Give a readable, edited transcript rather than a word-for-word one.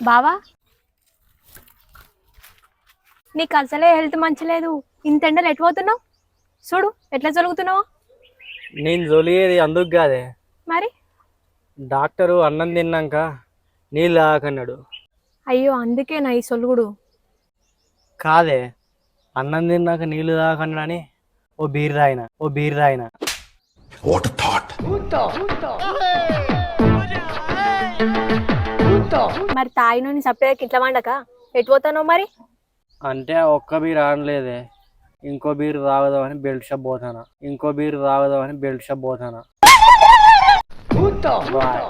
బావా నీకు అసలే హెల్త్ మంచిలేదు. ఇంత ఎండలు ఎటు పోతున్నావు? చూడు ఎట్లా జరుగుతున్నావో. నేను జొలియేది అందుకు కాదే, మరి డాక్టరు అన్నం తిన్నాక నీళ్ళు తాగకన్నాడు. అయ్యో అందుకేనా ఈ సొలుగుడు? కాదే, అన్నం తిన్నాక నీళ్ళు తాగకన్నాడని ఓ బీర్ తాగిన. What a thought! మరి తాయినోని సపరేట్ ఇట్లా వండక ఎటు పోతానో మరి? అంటే ఆ ఒక్క బీర్ ఆడలేదే, ఇంకో బీర్ తాగదామని బెల్ట్ షాప్ పోతానా. బాయ్.